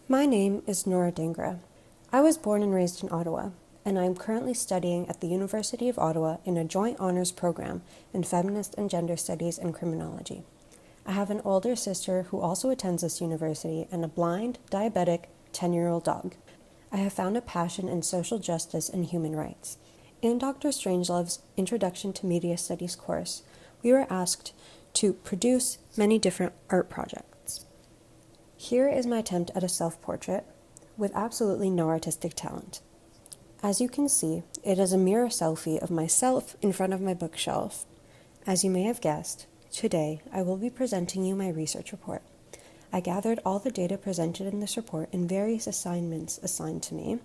My name is Nora Dingra. I was born and raised in Ottawa, and I am currently studying at the University of Ottawa in a joint honors program in feminist and gender studies and criminology. I have an older sister who also attends this university and a blind, diabetic, 10-year-old dog. I have found a passion in social justice and human rights. In Dr. Strangelove's Introduction to Media Studies course, we were asked to produce many different art projects. Here is my attempt at a self-portrait with absolutely no artistic talent. As you can see, it is a mirror selfie of myself in front of my bookshelf. As you may have guessed, today I will be presenting you my research report. I gathered all the data presented in this report in various assignments assigned to me,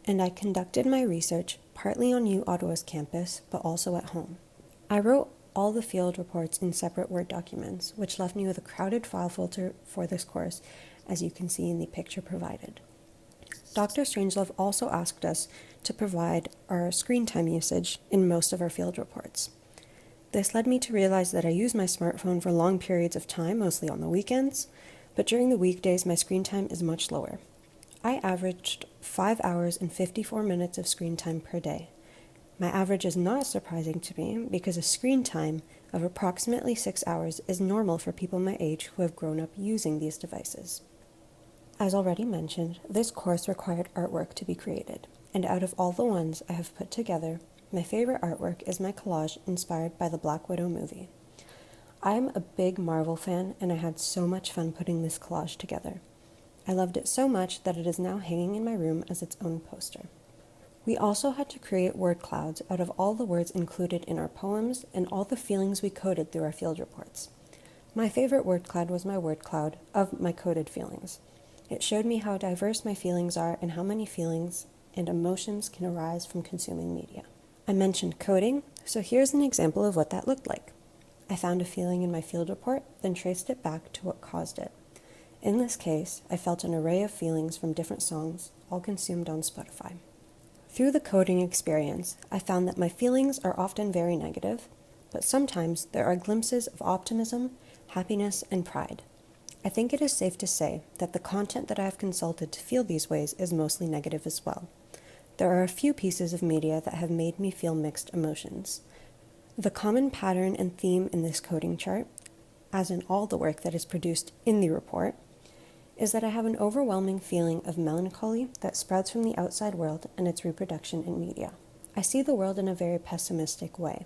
and I conducted my research partly on U Ottawa's campus, but also at home. I wrote all the field reports in separate Word documents, which left me with a crowded file folder for this course, as you can see in the picture provided. Dr. Strangelove also asked us to provide our screen time usage in most of our field reports. This led me to realize that I use my smartphone for long periods of time, mostly on the weekends, but during the weekdays my screen time is much lower. I averaged 5 hours and 54 minutes of screen time per day. My average is not surprising to me because a screen time of approximately 6 hours is normal for people my age who have grown up using these devices. As already mentioned, this course required artwork to be created, and out of all the ones I have put together, my favorite artwork is my collage inspired by the Black Widow movie. I am a big Marvel fan, and I had so much fun putting this collage together. I loved it so much that it is now hanging in my room as its own poster. We also had to create word clouds out of all the words included in our poems and all the feelings we coded through our field reports. My favorite word cloud was my word cloud of my coded feelings. It showed me how diverse my feelings are and how many feelings and emotions can arise from consuming media. I mentioned coding, so here's an example of what that looked like. I found a feeling in my field report, then traced it back to what caused it. In this case, I felt an array of feelings from different songs, all consumed on Spotify. Through the coding experience, I found that my feelings are often very negative, but sometimes there are glimpses of optimism, happiness, and pride. I think it is safe to say that the content that I have consulted to feel these ways is mostly negative as well. There are a few pieces of media that have made me feel mixed emotions. The common pattern and theme in this coding chart, as in all the work that is produced in the report, is that I have an overwhelming feeling of melancholy that sprouts from the outside world and its reproduction in media. I see the world in a very pessimistic way.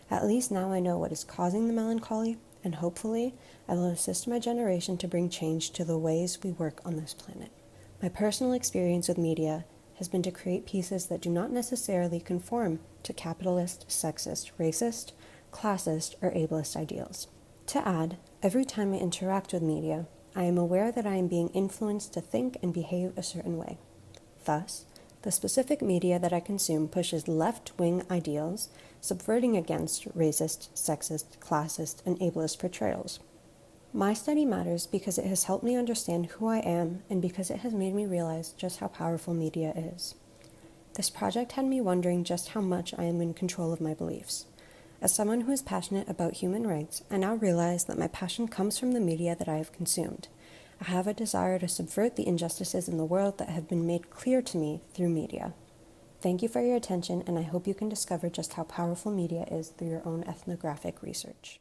At least now I know what is causing the melancholy, and hopefully I will assist my generation to bring change to the ways we work on this planet. My personal experience with media has been to create pieces that do not necessarily conform to capitalist, sexist, racist, classist, or ableist ideals. To add, every time I interact with media, I am aware that I am being influenced to think and behave a certain way. Thus, the specific media that I consume pushes left-wing ideals, subverting against racist, sexist, classist, and ableist portrayals. My study matters because it has helped me understand who I am and because it has made me realize just how powerful media is. This project had me wondering just how much I am in control of my beliefs. As someone who is passionate about human rights, I now realize that my passion comes from the media that I have consumed. I have a desire to subvert the injustices in the world that have been made clear to me through media. Thank you for your attention, and I hope you can discover just how powerful media is through your own ethnographic research.